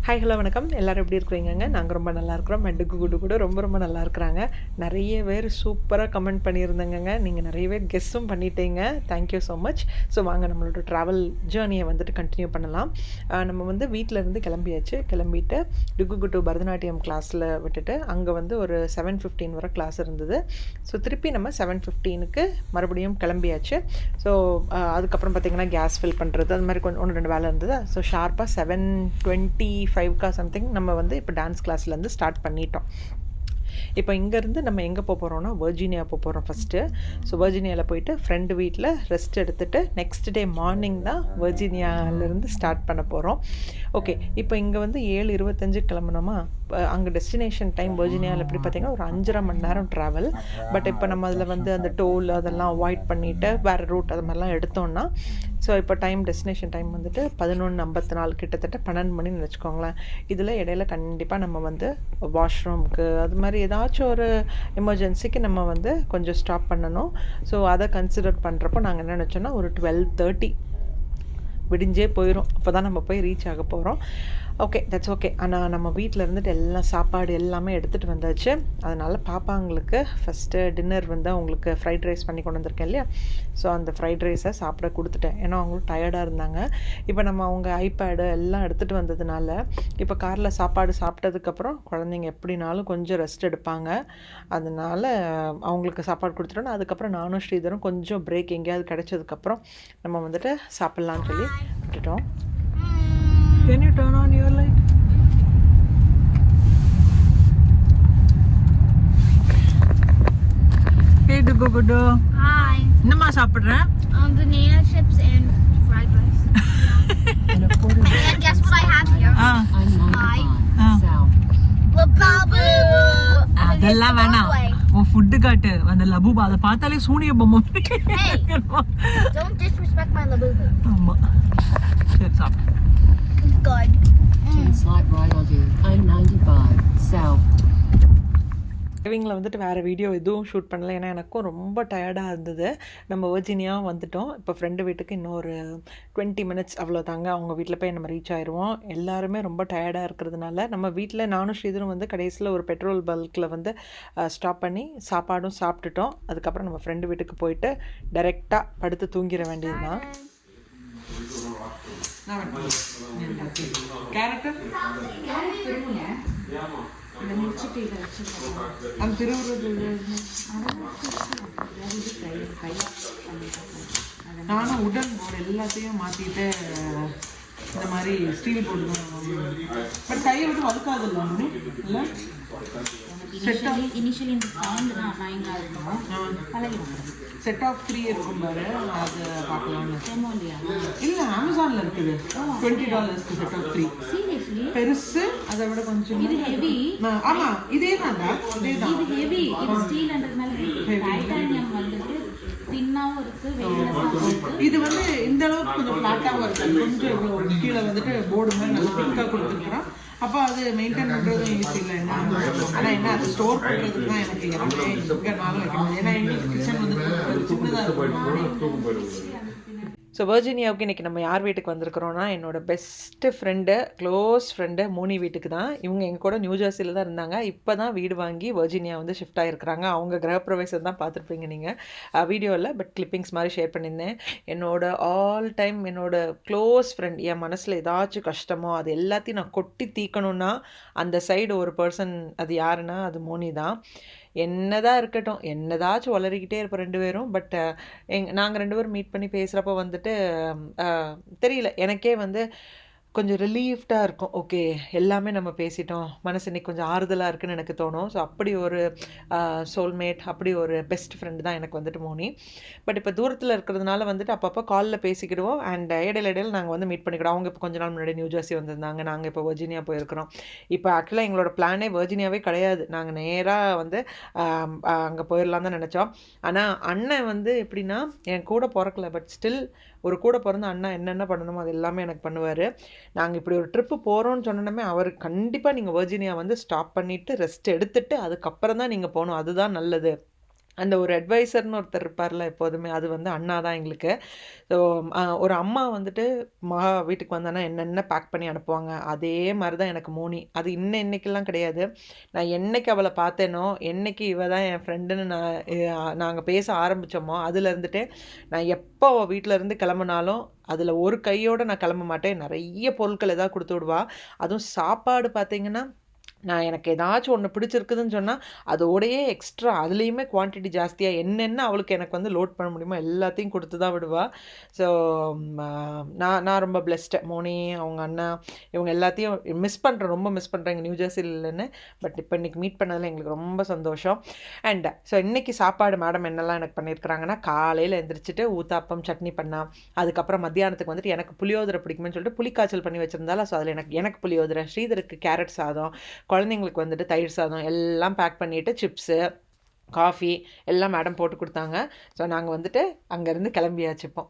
Hi hello வணக்கம். எல்லோரும் எப்படி இருக்கிறீங்கங்க? நாங்கள் ரொம்ப நல்லா இருக்கிறோம். மெண்டுக்கு குடு கூட ரொம்ப நல்லா இருக்கிறாங்க. நிறைய பேர் சூப்பராக கமெண்ட் பண்ணியிருந்தேங்க. நீங்கள் நிறைய பேர் கெஸ்ஸும் பண்ணிட்டீங்க. Thank you so much. ஸோ வாங்க நம்மளோட ட்ராவல் ஜேர்னியை வந்துட்டு கண்டினியூ பண்ணலாம். நம்ம வந்து வீட்டிலேருந்து கிளம்பிட்டு டுகு டு பரதநாட்டியம் கிளாஸில் விட்டுட்டு அங்கே வந்து ஒரு 7:15 வரை கிளாஸ் இருந்தது. ஸோ திருப்பி நம்ம 7:15க்கு மறுபடியும் கிளம்பியாச்சு. ஸோ அதுக்கப்புறம் பார்த்திங்கன்னா கேஸ் ஃபில் பண்ணுறது அது மாதிரி கொஞ்சம் 1-2 வேலை இருந்தது. ஸோ ஷார்ப்பாக 7:25 சம்திங் நம்ம வந்து இப்போ டான்ஸ் கிளாஸ்லேருந்து ஸ்டார்ட் பண்ணிட்டோம். இப்போ இங்கேருந்து நம்ம எங்கே போகிறோம்னா வர்ஜீனியா போகிறோம் ஃபஸ்ட்டு. ஸோ வர்ஜீனியாவில் போயிட்டு ஃப்ரெண்டு வீட்டில் ரெஸ்ட் எடுத்துகிட்டு நெக்ஸ்ட் டே மார்னிங் தான் வர்ஜீனியாவிலேருந்து ஸ்டார்ட் பண்ண போகிறோம். ஓகே, இப்போ இங்கே வந்து 7:25 கிளம்புனோமா. அங்கே டெஸ்டினேஷன் டைம் வர்ஜீனியாவில் எப்படி பார்த்திங்கன்னா ஒரு 5.5 மணி நேரம் ட்ராவல். பட் இப்போ நம்ம அதில் வந்து அந்த டோல் அதெல்லாம் அவாய்ட் பண்ணிவிட்டு வேறு ரூட் அது மாதிரிலாம் எடுத்தோம்னா ஸோ இப்போ டெஸ்டினேஷன் டைம் வந்துட்டு 11:54 கிட்டத்தட்ட 12 மணின்னு வச்சுக்கோங்களேன். இதில் இடையில கண்டிப்பாக நம்ம வந்து வாஷ்ரூம்க்கு அது மாதிரி ஏதாச்சும் ஒரு எமர்ஜென்சிக்கு நம்ம வந்து கொஞ்சம் ஸ்டாப் பண்ணணும். ஸோ அதை கன்சிடர் பண்ணுறப்போ நாங்கள் என்ன நினச்சோன்னா ஒரு 12:30 விடிஞ்சே போயிடும். அப்போ தான் நம்ம போய் ரீச் ஆக போகிறோம். Okay, that's okay. ஆனால் நம்ம வீட்டில் இருந்துட்டு எல்லாம் சாப்பாடு எல்லாமே எடுத்துகிட்டு வந்தாச்சு. அதனால் பாப்பாங்களுக்கு ஃபஸ்ட்டு டின்னர் வந்து அவங்களுக்கு ஃப்ரைட் ரைஸ் பண்ணி கொண்டு வந்திருக்கேன் இல்லையா. ஸோ அந்த ஃப்ரைட் ரைஸை சாப்பிட கொடுத்துட்டேன். ஏன்னா அவங்களும் டயர்டாக இருந்தாங்க. இப்போ நம்ம அவங்க ஐபேடு எல்லாம் எடுத்துகிட்டு வந்ததுனால இப்போ காரில் சாப்பாடு சாப்பிட்டதுக்கப்புறம் குழந்தைங்க எப்படினாலும் கொஞ்சம் ரெஸ்ட் எடுப்பாங்க. அதனால் அவங்களுக்கு சாப்பாடு கொடுத்துட்டோன்னா அதுக்கப்புறம் நானும் ஸ்ரீதரும் கொஞ்சம் பிரேக் எங்கேயாவது கிடைச்சதுக்கப்புறம் நம்ம வந்துட்டு சாப்பிட்லான்னு சொல்லி விட்டுட்டோம். Can you turn on your light? Hey Dugu. Hi. என்னம்மா சாப்பிடுற? Banana chips and fried rice. And guess what I have here? Hi. Labubu. அதெல்லாம் வேணாம். உன் ஃபுட்டு காட்டு. அந்த லபூபா அதை பார்த்தாலே சூனிய பொம்மை. Hey. Don't disrespect my labubu. ஆமா. சரி சாப்பிடு. Good. Slight right on you. I'm 95 south. டிரைவிங்கில் வந்துட்டு வேறு வீடியோ எதுவும் ஷூட் பண்ணல. ஏன்னா எனக்கும் ரொம்ப டயர்டாக இருந்தது. நம்ம வர்ஜீனியா வந்துட்டோம். இப்போ ஃப்ரெண்டு வீட்டுக்கு இன்னொரு 20 மினிட்ஸ் அவ்வளோதாங்க. அவங்க வீட்டில் போய் நம்ம ரீச் ஆயிடுவோம். எல்லாருமே ரொம்ப டயர்டாக இருக்கிறதுனால நம்ம வீட்டில் நானும் ஸ்ரீதரும் வந்து கடைசியில் ஒரு பெட்ரோல் பல்கில் வந்து ஸ்டாப் பண்ணி சாப்பாடும் சாப்பிட்டுட்டோம். அதுக்கப்புறம் நம்ம ஃப்ரெண்டு வீட்டுக்கு போயிட்டு டைரெக்டாக படுத்து தூங்கிட வேண்டியது தான். நானும் உடன் போர்டு எல்லாத்தையும் மாற்றிட்டு இந்த மாதிரி ஸ்டீல் போர்டு தான். பட் கையை விட்டு வலுக்காது இல்லை. இனிஷியலி இந்த சவுண்ட் தான் அனாயிங்காக இருக்கும். பழகிடும். செட் ஆஃப் 3 இருக்கும் பாரு, அது பார்க்கலாம்னு. இல்லையா? இல்லை, அமேசானில் இருக்குது. $20 செட் ஆஃப் 3. சீரியஸ்லி? பெருசு, அதை விட கொஞ்சம் இது ஹெவி. ஆமாம், இதே தான். இது ஹெவி. இது ஸ்டீல்ன்றதுனால டைட்டானியம் வந்துட்டு தின்னாவும் இருக்கு, வெயிட்லெஸ்ஸாகவும் இருக்கு. இது வந்து இந்த அளவுக்கு கொஞ்சம் ஃப்ளாட்டாகவும் இருக்குது. கொஞ்சம் இவ்வளோ கீழே வந்துட்டு போர்டு மாதிரி நல்லா திக்காக கொடுத்துருக்குறோம். அப்போ அது மெயின்டைன் பண்ணுறதும் ஈஸி இல்லை. என்ன ஆனால் என்ன அது ஸ்டோர் பண்ணுறதுக்கு தான் எனக்கு எல்லாமே எங்கேனாலும் வைக்க முடியும். ஏன்னா எங்களுக்கு கிச்சன் வந்து சின்னதாக இருக்கும். ஸோ வர்ஜீனியாவுக்கு இன்றைக்கி நம்ம யார் வீட்டுக்கு வந்திருக்கிறோன்னா என்னோடய best friend, close friend Moni வீட்டுக்கு தான். இவங்க எங்கள் கூட நியூ ஜெர்சியில் தான் இருந்தாங்க. இப்போ தான் வீடு வாங்கி வர்ஜீனியா வந்து ஷிஃப்ட் ஆகிருக்கிறாங்க. அவங்க கிரகப்பிரவேசம் தான் பார்த்துருப்பீங்க நீங்கள் வீடியோவில். பட் கிளிப்பிங்ஸ் மாதிரி ஷேர் பண்ணியிருந்தேன். ஆல் டைம் என்னோடய க்ளோஸ் ஃப்ரெண்ட். என் மனசில் ஏதாச்சும் கஷ்டமோ அது எல்லாத்தையும் நான் கொட்டி தீக்கணும்னா அந்த சைடு ஒரு பர்சன், அது யாருன்னா அது மோனி தான். என்னதான் இருக்கட்டும், என்னதாச்சும் வளரிக்கிட்டே இருப்போம் 2 பேரும். பட் நாங்கள் 2 பேரும் மீட் பண்ணி பேசுகிறப்போ வந்துட்டு தெரியல, எனக்கே வந்து கொஞ்சம் ரிலீஃப்டாக இருக்கும். ஓகே, எல்லாமே நம்ம பேசிட்டோம், மனசு இன்னைக்கு கொஞ்சம் ஆறுதலாக இருக்குன்னு எனக்கு தோணும். ஸோ அப்படி ஒரு சோல்மேட், அப்படி ஒரு பெஸ்ட் ஃப்ரெண்டு தான் எனக்கு வந்துட்டு மோனி. பட் இப்போ தூரத்தில் இருக்கிறதுனால வந்துட்டு அப்பப்போ காலில் பேசிக்கிடுவோம். அண்ட் இடையில நாங்கள் வந்து மீட் பண்ணிக்கிடுவோம். அவங்க இப்போ கொஞ்ச நாள் முன்னாடி நியூ ஜெர்சி வந்திருந்தாங்க. நாங்கள் இப்போ வர்ஜீனியா போயிருக்கிறோம். இப்போ ஆக்சுவலாக எங்களோட பிளானே வர்ஜீனியாவே கிடையாது. நாங்கள் நேராக வந்து அங்கே போயிடலாம் தான் நினச்சோம். ஆனால் அண்ணன் வந்து எப்படின்னா என் கூட பிறக்கல, பட் ஸ்டில் ஒரு கூட பிறந்த அண்ணா என்னென்ன பண்ணணுமோ அது எல்லாமே எனக்கு பண்ணுவார். நாங்கள் இப்படி ஒரு ட்ரிப்பு போகிறோன்னு சொன்னோன்னே அவர் கண்டிப்பாக நீங்கள் வர்ஜீனியா வந்து ஸ்டாப் பண்ணிவிட்டு ரெஸ்ட் எடுத்துகிட்டு அதுக்கப்புறம் தான் நீங்கள் போகணும், அதுதான் நல்லது அந்த ஒரு அட்வைசர்னு ஒருத்தர் இருப்பார்ல எப்போதுமே, அது வந்து அண்ணா தான் எங்களுக்கு. ஸோ ஒரு அம்மா வந்துட்டு வீட்டுக்கு வந்தானா என்னென்ன பேக் பண்ணி அனுப்புவாங்க, அதே மாதிரி தான் எனக்கு மோனி. அது இன்னைக்கெல்லாம் கிடையாது. நான் என்னைக்கு அவளை பார்த்தேனோ, என்னைக்கு இவ தான் என் ஃப்ரெண்டுன்னு நாங்கள் பேச ஆரம்பித்தோமோ, அதில் இருந்துட்டு நான் எப்போ அவள் வீட்டிலேருந்து கிளம்புனாலும் அதில் ஒரு கையோடு நான் கிளம்ப மாட்டேன். நிறைய பொருட்கள் எதாவது கொடுத்து விடுவா. அதுவும் சாப்பாடு பார்த்தீங்கன்னா, நான் எனக்கு ஏதாச்சும் ஒன்று பிடிச்சிருக்குதுன்னு சொன்னால் அதோடையே எக்ஸ்ட்ரா அதுலேயுமே குவான்டிட்டி ஜாஸ்தியாக என்னென்ன அவளுக்கு எனக்கு வந்து லோட் பண்ண முடியுமோ எல்லாத்தையும் கொடுத்து தான் விடுவா. ஸோ நான் ரொம்ப பிளெஸ்டு. மோனி, அவங்க அண்ணா, இவங்க எல்லாத்தையும் ரொம்ப மிஸ் பண்ணுறேன் நியூ ஜெர்சியில் இல்லைன்னு. பட் இப்போ இன்றைக்கி மீட் பண்ணதில் எங்களுக்கு ரொம்ப சந்தோஷம். அண்ட் ஸோ இன்றைக்கி சாப்பாடு மேடம் என்னெல்லாம் எனக்கு பண்ணியிருக்கிறாங்கன்னா, காலையில் எழுந்திரிச்சிட்டு ஊத்தாப்பம் சட்னி பண்ணா. அதுக்கப்புறம் மத்தியானத்துக்கு வந்துட்டு எனக்கு புளியோதரை பிடிக்குமென்னு சொல்லிட்டு புளிக்காய்ச்சல் பண்ணி வச்சுருந்தாலும், ஸோ அதில் எனக்கு புளியோதரை, ஸ்ரீதருக்கு கேரட் சாதம், குழந்தைங்களுக்கு வந்துட்டு தயிர் சாதம் எல்லாம் பேக் பண்ணிவிட்டு சிப்ஸு, காஃபி எல்லாம் மேடம் போட்டு கொடுத்தாங்க. ஸோ நாங்கள் வந்துட்டு அங்கேருந்து கிளம்பியாச்சு. இப்போ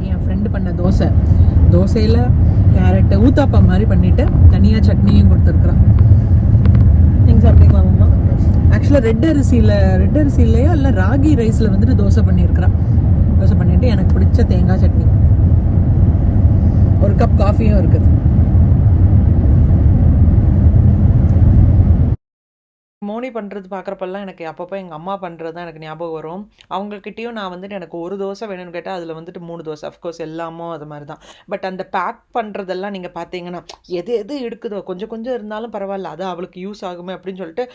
என் ஃப்ரெண்டு பண்ண தோசையில் கேரட்டு ஊத்தாப்பம் மாதிரி பண்ணிவிட்டு தனியாக சட்னியும் கொடுத்துருக்குறான். நீங்கள் சாப்பிட்டீங்களா மாமா? ஆக்சுவலாக ரெட் அரிசியிலையோ இல்லை ராகி ரைஸில் வந்துட்டு தோசை பண்ணிவிட்டு எனக்கு பிடிச்ச தேங்காய் சட்னி, ஒரு கப் காஃபியும் இருக்குது. மோனி பண்ணுறது பார்க்குறப்பெல்லாம் எனக்கு அப்பப்போ எங்கள் அம்மா பண்ணுறது தான் எனக்கு ஞாபகம் வரும். அவங்கக்கிட்டேயும் நான் வந்துட்டு எனக்கு ஒரு தோசை வேணும்னு கேட்டால் அதில் வந்துட்டு 3 தோசை, அஃப்கோர்ஸ் எல்லாமும் அது மாதிரி தான். பட் அந்த பேக் பண்ணுறதெல்லாம் நீங்கள் பார்த்தீங்கன்னா, எது எடுக்குதோ கொஞ்சம் இருந்தாலும் பரவாயில்ல, அது அவளுக்கு யூஸ் ஆகுமே அப்படின்னு சொல்லிட்டு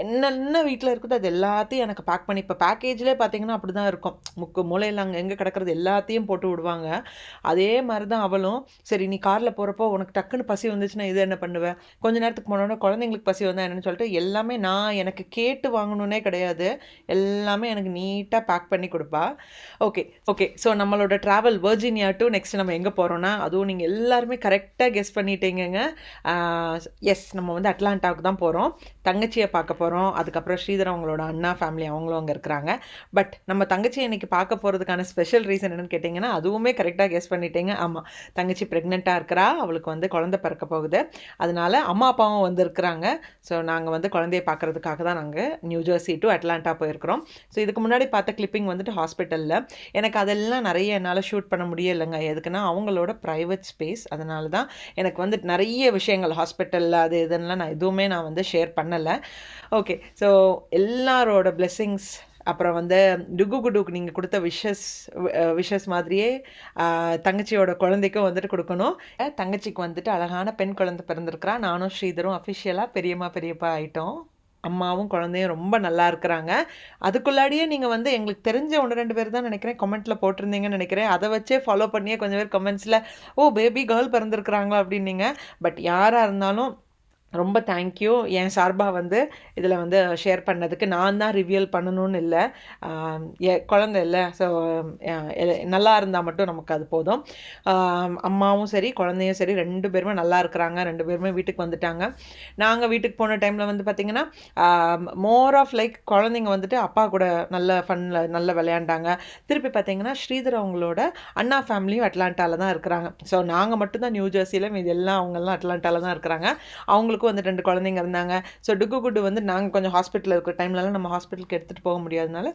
என்னென்ன வீட்டில் இருக்குதோ அது எல்லாத்தையும் எனக்கு பேக் பண்ணி, இப்போ பேக்கேஜ்லேயே பார்த்தீங்கன்னா அப்படி தான் இருக்கும். மூலையில் அங்கே எங்கே கிடக்கிறது எல்லாத்தையும் போட்டு விடுவாங்க. அதே மாதிரி தான் அவளும். சரி, நீ காரில் போகிறப்போ உனக்கு டக்குன்னு பசி வந்துச்சுன்னா இது என்ன பண்ணுவேன், கொஞ்ச நேரத்துக்கு போனோன்னா குழந்தைங்களுக்கு பசி வந்தால் என்னென்னு சொல்லிட்டு எல்லாமே நான் எனக்கு கேட்டு வாங்கணுன்னே கிடையாது, எல்லாமே எனக்கு நீட்டாக பேக் பண்ணி கொடுப்பா. ஓகே ஸோ நம்மளோட ட்ராவல் வர்ஜீனியா டு நெக்ஸ்ட் நம்ம எங்கே போகிறோன்னா, அதுவும் நீங்கள் எல்லாருமே கரெக்டாக கெஸ் பண்ணிட்டீங்க. எஸ், நம்ம வந்து அட்லாண்டாவுக்கு தான் போகிறோம். தங்கச்சியை பார்க்க போகிறோம். அதுக்கப்புறம் ஸ்ரீதர் அவங்களோட அண்ணா ஃபேமிலி அவங்களும் அங்கே இருக்கிறாங்க. பட் நம்ம தங்கச்சியை இன்றைக்கி பார்க்க போகிறதுக்கான ஸ்பெஷல் ரீசன் என்னென்னு கேட்டிங்கன்னா, அதுவுமே கரெக்டாக கெஸ் பண்ணிட்டீங்க. ஆமாம், தங்கச்சி ப்ரெக்னெண்ட்டாக இருக்கிறா, அவளுக்கு வந்து குழந்தை பிறக்க போகுது. அதனால் அம்மா அப்பாவும் வந்து இருக்கிறாங்க. ஸோ நாங்கள் வந்து குழந்தைய பார்க்குறதுக்காக தான் நாங்கள் நியூ ஜெர்சி டு அட்லாண்டா போயிருக்கிறோம். ஸோ இதுக்கு முன்னாடி பார்த்த கிளிப்பிங் வந்துட்டு ஹாஸ்பிட்டலில். எனக்கு அதெல்லாம் நிறைய என்னால் ஷூட் பண்ண முடியலைங்க. எதுக்குன்னா அவங்களோட ப்ரைவேட் ஸ்பேஸ். அதனால தான் எனக்கு வந்து நிறைய விஷயங்கள் ஹாஸ்பிட்டலில் அது இதெல்லாம் நான் வந்து ஷேர் பண்ணலை. ஓகே, ஸோ எல்லாரோட பிளெஸ்ஸிங்ஸ், அப்புறம் வந்து டுகுகுடுக்கு நீங்கள் கொடுத்த விஷஸ் மாதிரியே தங்கச்சியோட குழந்தைக்கும் வந்துட்டு கொடுக்கணும். தங்கச்சிக்கு வந்துட்டு அழகான பெண் குழந்தை பிறந்திருக்கிறா. நானும் ஸ்ரீதரும் அஃபிஷியலாக பெரியப்பா ஆகிட்டோம். அம்மாவும் குழந்தையும் ரொம்ப நல்லா இருக்கிறாங்க. அதுக்குள்ளாடியே நீங்கள் வந்து எங்களுக்கு தெரிஞ்ச 1-2 பேர் தான் நினைக்கிறேன் கமெண்ட்டில் போட்டிருந்தீங்கன்னு நினைக்கிறேன். அதை வச்சே ஃபாலோ பண்ணியே கொஞ்சம் பேர் கமெண்ட்ஸில் பேபி கேர்ள் பிறந்திருக்கிறாங்களா அப்படின்னீங்க. பட் யாராக இருந்தாலும் ரொம்ப தேங்க்யூ. என் சார்பாக வந்து இதில் வந்து ஷேர் பண்ணதுக்கு. நான் தான் ரிவியல் பண்ணணும்னு இல்லை, குழந்தை இல்லை. ஸோ நல்லா இருந்தால் மட்டும் நமக்கு அது போதும். அம்மாவும் சரி குழந்தையும் சரி 2 பேருமே நல்லா இருக்கிறாங்க. 2 பேருமே வீட்டுக்கு வந்துட்டாங்க. நாங்கள் வீட்டுக்கு போன டைமில் வந்து பார்த்திங்கன்னா மோர் ஆஃப் லைக் குழந்தைங்க வந்துட்டு அப்பா கூட நல்ல ஃபன்னில் நல்லா விளையாண்டாங்க. திருப்பி பார்த்திங்கன்னா ஸ்ரீதர் அவங்களோட அண்ணா ஃபேமிலியும் அட்லாண்டாவில் தான் இருக்கிறாங்க. ஸோ நாங்கள் மட்டும்தான் நியூ ஜெர்சியில், இது எல்லாம் அவங்கெல்லாம் அட்லாண்டாவில் தான் இருக்கிறாங்க. அவங்களுக்கு வந்து 2 குழந்தைங்க இருந்தாங்க. ஸோ டுகுகுடு வந்து நாங்கள் கொஞ்சம் ஹாஸ்பிட்டலில் இருக்கிற டைம்லலாம் நம்ம ஹாஸ்பிட்டலுக்கு எடுத்துகிட்டு போக முடியாதனால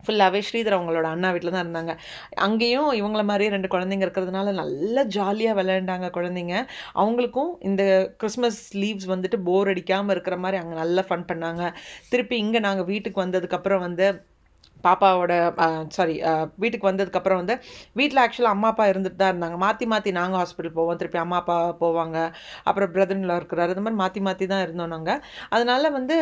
ஃபுல்லாகவே ஸ்ரீதர் அவங்களோட அண்ணா வீட்டில் தான் இருந்தாங்க. அங்கேயும் இவங்கள மாதிரியே 2 குழந்தைங்க இருக்கிறதுனால நல்லா ஜாலியாக விளையாண்டாங்க குழந்தைங்க. அவங்களுக்கும் இந்த கிறிஸ்மஸ் லீவ்ஸ் வந்துட்டு போர் அடிக்காமல் இருக்கிற மாதிரி அங்கே நல்லா ஃபன் பண்ணாங்க. திருப்பி இங்கே நாங்கள் வீட்டுக்கு வந்ததுக்கப்புறம் வந்து பாப்பாவோட வீட்டுக்கு வந்ததுக்கப்புறம் வந்து வீட்டில் ஆக்சுவலாக அம்மா அப்பா இருந்துட்டு தான் இருந்தாங்க. மாற்றி நாங்கள் ஹாஸ்பிட்டல் போவோம், திருப்பி அம்மா அப்பா போவாங்க, அப்புறம் பிரதர்ல இருக்கிறாரு, இந்த மாதிரி மாற்றி தான் இருந்தோம் நாங்கள். அதனால் வந்து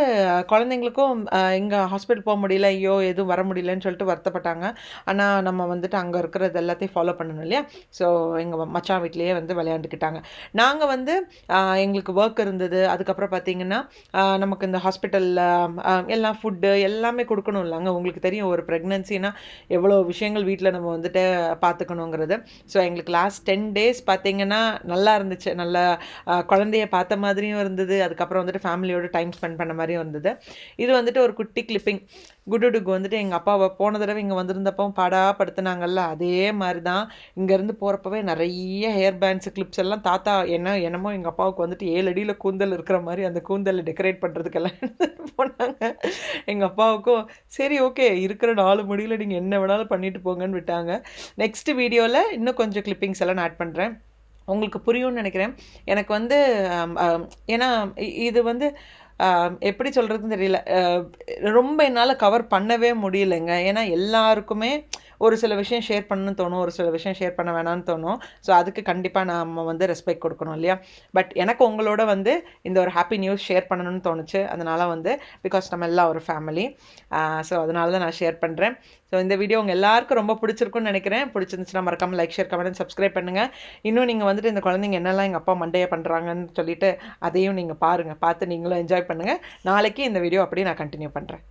குழந்தைங்களுக்கும் இங்கே ஹாஸ்பிட்டல் போக முடியல, ஐயோ எதுவும் வர முடியலன்னு சொல்லிட்டு வருத்தப்பட்டாங்க. ஆனால் நம்ம வந்துட்டு அங்கே இருக்கிறது எல்லாத்தையும் ஃபாலோ பண்ணணும் இல்லையா. ஸோ எங்கள் மச்சான் வீட்லேயே வந்து விளையாண்டுக்கிட்டாங்க. நாங்கள் வந்து எங்களுக்கு ஒர்க் இருந்தது. அதுக்கப்புறம் பார்த்திங்கன்னா நமக்கு இந்த ஹாஸ்பிட்டலில் எல்லாம் ஃபுட்டு எல்லாமே கொடுக்கணும் இல்லைங்க. உங்களுக்கு தெரியும் ஒரு ப்ரெக்னன்சினா எவ்வளோ விஷயங்கள் வீட்டில் நம்ம வந்துட்டு பார்த்துக்கணுங்கிறது. ஸோ எங்களுக்கு லாஸ்ட் 10 days பார்த்திங்கன்னா நல்லா இருந்துச்சு. நல்லா குழந்தைய பார்த்த மாதிரியும் இருந்தது. அதுக்கப்புறம் வந்துட்டு ஃபேமிலியோட டைம் ஸ்பெண்ட் பண்ண மாதிரியும் இருந்தது. இது வந்துட்டு ஒரு குட்டி கிளிப்பிங். குடுடுக்கு வந்துட்டு எங்கள் அப்பாவை போன தடவை இங்கே வந்திருந்தப்போ படுத்துனாங்கல்ல, அதே மாதிரி தான் இங்கேருந்து போகிறப்பவே நிறைய ஹேர் பேண்ட்ஸு கிளிப்ஸ் எல்லாம் தாத்தா என்னமோ எங்கள் அப்பாவுக்கு வந்துட்டு 7 அடியில் கூந்தல் இருக்கிற மாதிரி அந்த கூந்தலை டெக்கரேட் பண்ணுறதுக்கெல்லாம் எடுத்துகிட்டு போனாங்க. எங்கள் அப்பாவுக்கும் சரி ஓகே இருக்கிற 4 முடியில் நீங்கள் என்ன வேணாலும் பண்ணிட்டு போங்கன்னு விட்டாங்க. நெக்ஸ்ட் வீடியோவில் இன்னும் கொஞ்சம் கிளிப்பிங்ஸ் எல்லாம் நான் ஆட் பண்ணுறேன், உங்களுக்கு புரியும்னு நினைக்கிறேன். எனக்கு வந்து ஏன்னா இது வந்து எப்படி சொல்கிறதுன்னு தெரியல, ரொம்ப என்னால் கவர் பண்ணவே முடியலைங்க. ஏன்னா எல்லாருக்குமே ஒரு சில விஷயம் ஷேர் பண்ணணும்னு தோணும், ஒரு சில விஷயம் ஷேர் பண்ண வேணாம்னு தோணும். ஸோ அதுக்கு கண்டிப்பாக நம்ம வந்து ரெஸ்பெக்ட் கொடுக்கணும் இல்லையா. பட் எனக்கு உங்களோட வந்து இந்த ஒரு ஹாப்பி நியூஸ் ஷேர் பண்ணணும்னு தோணுச்சு. அதனால் வந்து பிகாஸ் நம்ம எல்லாம் ஒரு ஃபேமிலி, ஸோ அதனால தான் நான் ஷேர் பண்ணுறேன். ஸோ இந்த வீடியோ உங்கள் எல்லாருக்கும் ரொம்ப பிடிச்சிருக்குன்னு நினைக்கிறேன். பிடிச்சிருந்துச்சுன்னா மறக்காமல் லைக், ஷேர், கமெண்ட், சப்ஸ்கிரைப் பண்ணுங்கள். இன்னும் நீங்கள் வந்துட்டு இந்த குழந்தைங்க என்னெல்லாம் எங்கள் அப்பா மண்டையை பண்ணுறாங்கன்னு சொல்லிட்டு அதையும் நீங்கள் பாருங்கள், பார்த்து நீங்களும் என்ஜாய் பண்ணுங்கள். நாளைக்கு இந்த வீடியோ அப்படியே நான் கண்டினியூ பண்ணுறேன்.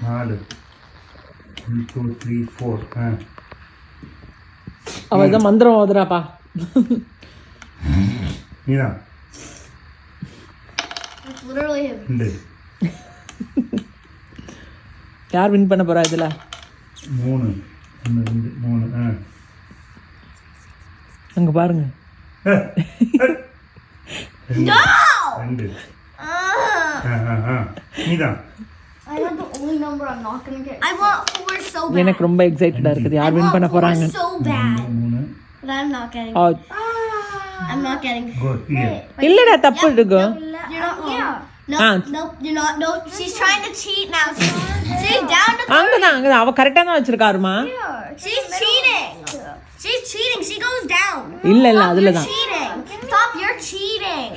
நாலு 1 2 3 4 அவள் தான் மந்திரம் ஓதுறாப்பா. நீனா That's literally him. 2 யார் வின் பண்ண போகிறா இதில்? 3 1 2 3 அங்கே பாருங்க. 2 நீதான். I want the only number I'm not gonna get. I want 4 so bad. எனக்கு ரொம்ப எக்ஸைட்டடாக இருக்குது யார் வின் பண்ண போகிறாங்க. So bad. 3 But I'm not getting. I'm not getting. go here. இல்லைடா தப்பு இருக்கு. You're not. Yeah. No, nope, you're not. No, she's trying to cheat now. She's down to. அங்கே அவள் கரெக்டாக தான் வச்சுருக்காருமா. She's cheating. She's cheating. She goes down. இல்லை அதில் தான். Cheating. Stop, you're cheating.